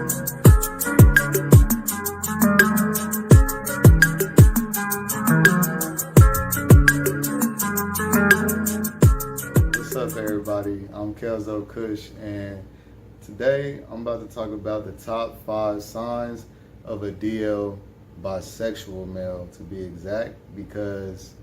What's up, everybody? I'm Kelzo Kush, and today I'm about to talk about the top 5 signs of a DL bisexual male, to be exact, because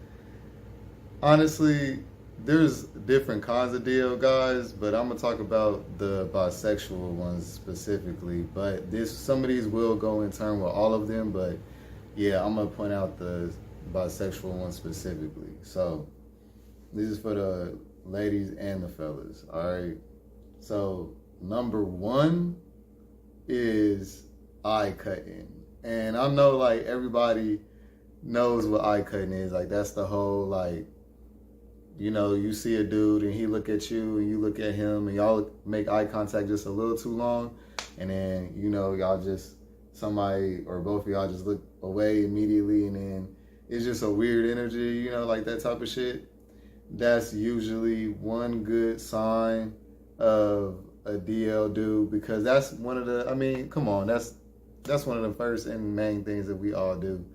honestly, there's different kinds of DL guys, but I'm gonna talk about the bisexual ones specifically. But some of these will go in turn with all of them, but yeah, I'm gonna point out the bisexual ones specifically. So this is for the ladies and the fellas, all right? So number 1 is eye cutting. And I know like everybody knows what eye cutting is. Like that's the whole like, you know, you see a dude and he look at you and you look at him and y'all make eye contact just a little too long. And then, you know, y'all just, somebody or both of y'all just look away immediately, and then it's just a weird energy, you know, like that type of shit. That's usually one good sign of a DL dude, because that's one of the, I mean, come on, that's one of the first and main things that we all do.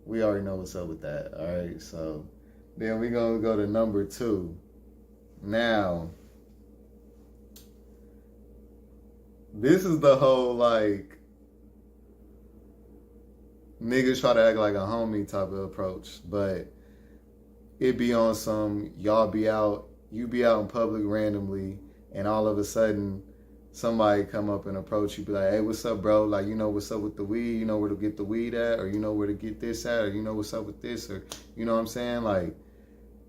We already know what's up with that, all right? So then we're going to go to number 2. Now, this is the whole, like, niggas try to act like a homie type of approach, but it be on some, you be out in public randomly, and all of a sudden, somebody come up and approach you, be like, hey, what's up, bro? Like, you know what's up with the weed? You know where to get the weed at? Or you know where to get this at? Or you know what's up with this? Or, you know what I'm saying? Like,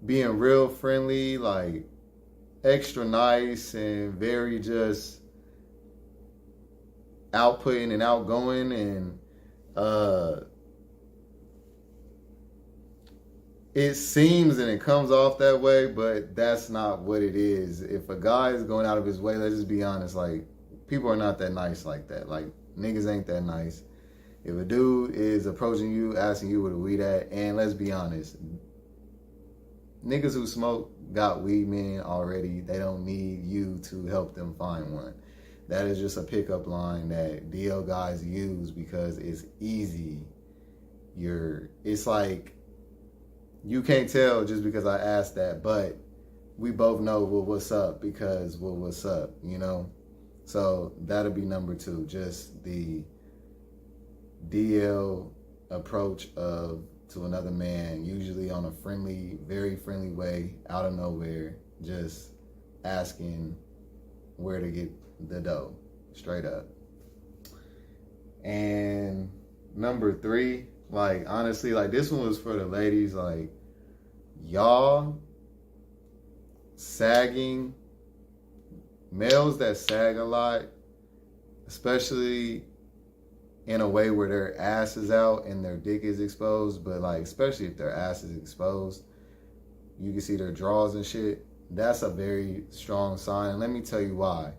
being real friendly, like, extra nice and very just outputting and outgoing, and it seems and it comes off that way, but that's not what it is. If a guy is going out of his way, let's just be honest, like, people are not that nice like that. Like, niggas ain't that nice. If a dude is approaching you, asking you where the weed at, and let's be honest, niggas who smoke got weed men already. They don't need you to help them find one. That is just a pickup line that DL guys use because it's easy. It's like, you can't tell just because I asked that, but we both know what's up because what's up, you know? So that'll be number 2, just the DL approach to another man, usually on a friendly, very friendly way, out of nowhere, just asking where to get the dough, straight up. And number 3, like, honestly, like, this one was for the ladies, like, y'all sagging, males that sag a lot, especially in a way where their ass is out and their dick is exposed, but, like, especially if their ass is exposed, you can see their drawers and shit, that's a very strong sign. And let me tell you why.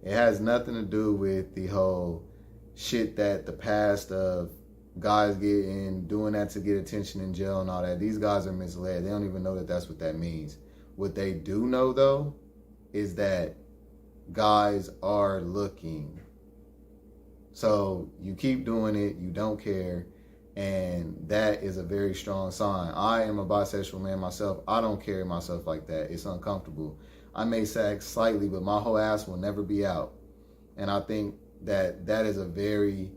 It has nothing to do with the whole shit that the past of guys getting, doing that to get attention in jail and all that. These guys are misled. They don't even know that that's what that means. What they do know, though, is that guys are looking. So you keep doing it, you don't care, and that is a very strong sign. I am a bisexual man myself. I don't carry myself like that. It's uncomfortable. I may sag slightly, but my whole ass will never be out. And I think that that is a very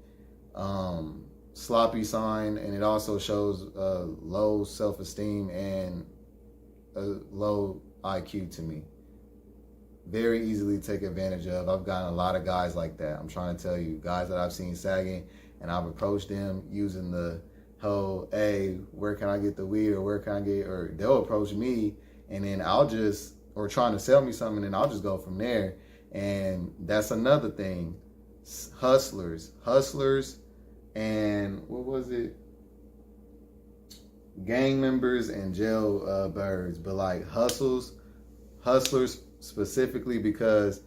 sloppy sign, and it also shows low self-esteem and a low IQ to me. Very easily take advantage of. I've gotten a lot of guys like that. I'm trying to tell you, guys that I've seen sagging, and I've approached them using the whole, hey, where can I get the weed, or where can I get, or they'll approach me, and then or trying to sell me something, and I'll just go from there. And that's another thing. Hustlers, and what was it? Gang members and jail birds, but like hustlers specifically, because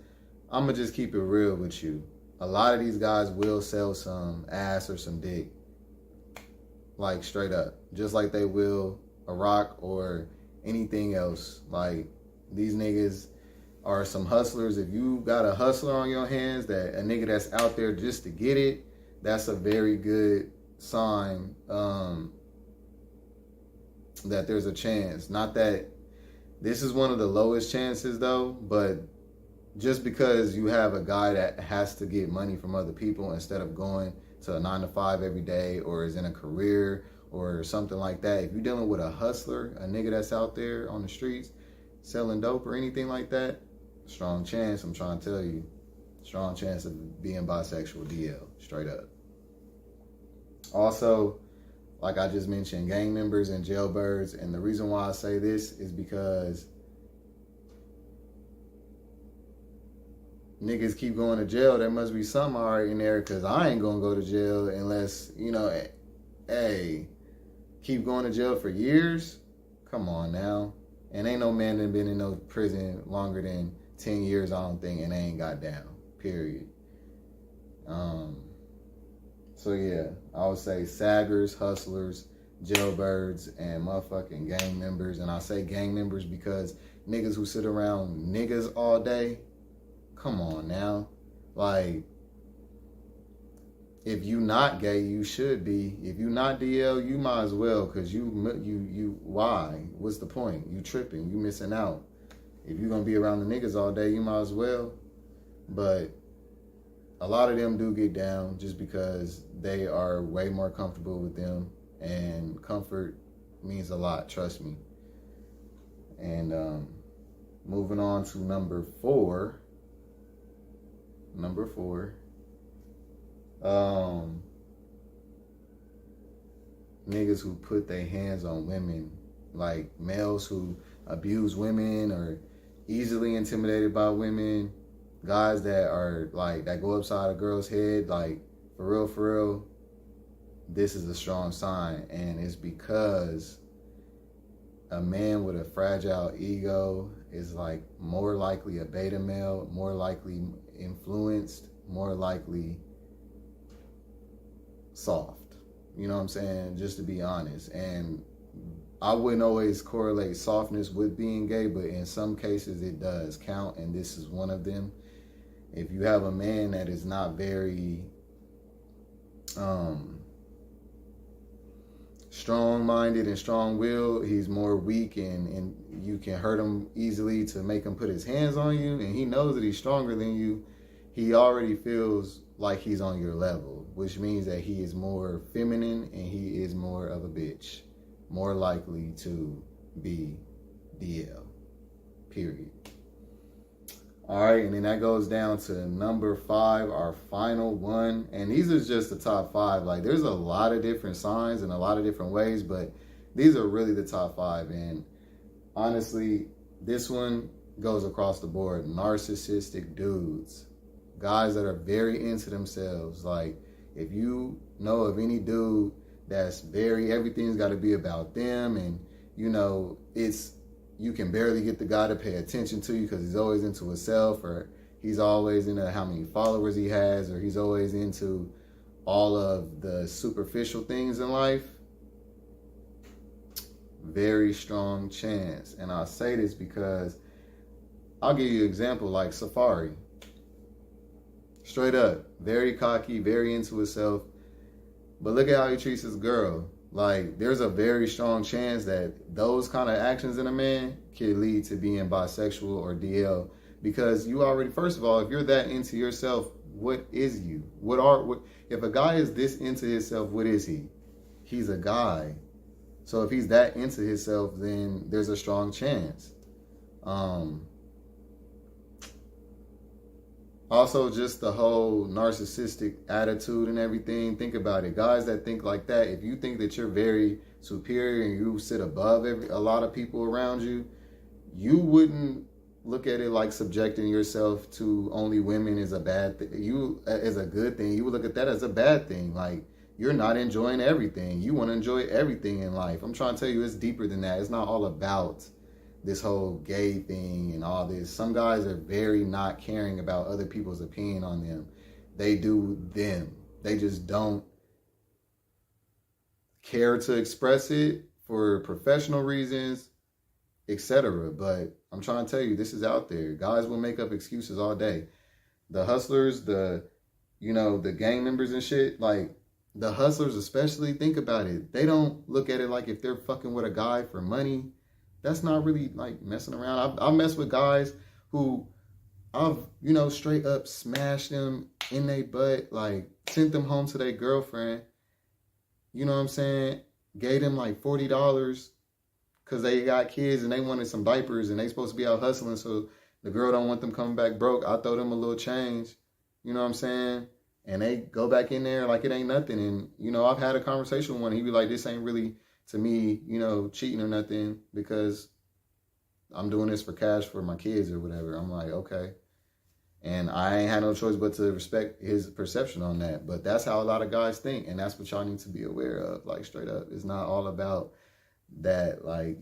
I'm gonna just keep it real with you. A lot of these guys will sell some ass or some dick, like straight up, just like they will a rock or anything else. Like, these niggas are some hustlers. If you got a hustler on your hands, that a nigga that's out there just to get it, that's a very good sign that there's a chance. Not that this is one of the lowest chances though, but just because you have a guy that has to get money from other people instead of going to a 9-to-5 every day, or is in a career or something like that, if you're dealing with a hustler, a nigga that's out there on the streets selling dope or anything like that, strong chance, I'm trying to tell you. Strong chance of being bisexual, DL, straight up. Also, like I just mentioned, gang members and jailbirds. And the reason why I say this is because niggas keep going to jail. There must be some alright in there, because I ain't gonna go to jail unless, you know, hey, keep going to jail for years? Come on now. And ain't no man that been in no prison longer than 10 years, I don't think, and they ain't got down, period. So yeah, I would say saggers, hustlers, jailbirds, and motherfucking gang members. And I say gang members because niggas who sit around niggas all day, come on now. Like, if you not gay, you should be. If you not DL, you might as well, because you why? What's the point? You tripping, you missing out. If you're gonna be around the niggas all day, you might as well. But a lot of them do get down just because they are way more comfortable with them, and comfort means a lot, trust me. And moving on to number four. Niggas who put their hands on women, like males who abuse women or easily intimidated by women, guys that are like, that go upside a girl's head, like for real, this is a strong sign. And it's because a man with a fragile ego is like more likely a beta male, more likely influenced, more likely soft. You know what I'm saying? Just to be honest. And I wouldn't always correlate softness with being gay, but in some cases it does count, and this is one of them. If you have a man that is not very strong-minded and strong-willed, he's more weak, and you can hurt him easily to make him put his hands on you, and he knows that he's stronger than you, he already feels like he's on your level, which means that he is more feminine and he is more of a bitch, more likely to be DL, period. All right, and then that goes down to number 5, our final one. And these are just the top 5. Like, there's a lot of different signs and a lot of different ways, but these are really the top 5. And honestly, this one goes across the board. Narcissistic dudes. Guys that are very into themselves. Like, if you know of any dude that's everything's got to be about them, and, you know, you can barely get the guy to pay attention to you because he's always into himself, or he's always into how many followers he has, or he's always into all of the superficial things in life, very strong chance. And I'll say this because I'll give you an example, like Safari. Straight up, very cocky, very into himself, but look at how he treats his girl. Like, there's a very strong chance that those kind of actions in a man can lead to being bisexual or DL, because you already, first of all, if you're that into yourself, what is you? If a guy is this into himself, what is he? He's a guy. So if he's that into himself, then there's a strong chance. Also, just the whole narcissistic attitude and everything. Think about it. Guys that think like that, if you think that you're very superior and you sit above a lot of people around you, you wouldn't look at it like subjecting yourself to only women is a bad thing. Is a good thing. You would look at that as a bad thing. Like, you're not enjoying everything. You want to enjoy everything in life. I'm trying to tell you, it's deeper than that. It's not all about this whole gay thing and all this. Some guys are very not caring about other people's opinion on them. They do them. They just don't care to express it for professional reasons, etc. But I'm trying to tell you, this is out there. Guys will make up excuses all day. The hustlers, the gang members and shit, like the hustlers especially, think about it. They don't look at it like if they're fucking with a guy for money. That's not really like messing around. I've messed with guys who I've, straight up smashed them in their butt, like sent them home to their girlfriend. You know what I'm saying? Gave them like $40 because they got kids and they wanted some diapers and they supposed to be out hustling, so the girl don't want them coming back broke. I throw them a little change, you know what I'm saying? And they go back in there like it ain't nothing. And, I've had a conversation with one. He be like, this ain't really, to me, cheating or nothing because I'm doing this for cash for my kids or whatever. I'm like, okay. And I ain't had no choice but to respect his perception on that. But that's how a lot of guys think. And that's what y'all need to be aware of, like straight up. It's not all about that, like,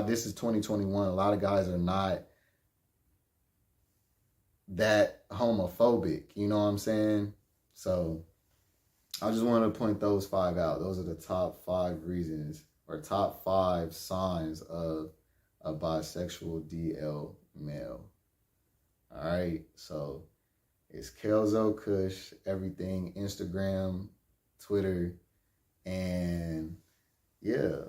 this is 2021. A lot of guys are not that homophobic, you know what I'm saying? So I just want to point those 5 out. Those are the top 5 reasons or top 5 signs of a bisexual DL male. All right, so it's Kelzo Kush, everything, Instagram, Twitter, and yeah.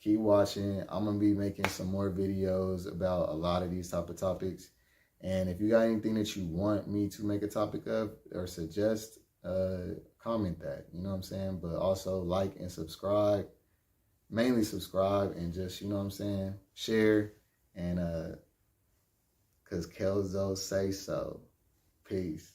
Keep watching. I'm going to be making some more videos about a lot of these type of topics. And if you got anything that you want me to make a topic of or suggest, comment that, you know what I'm saying? But also like and subscribe, mainly subscribe and just, share. And because Kelzo say so. Peace.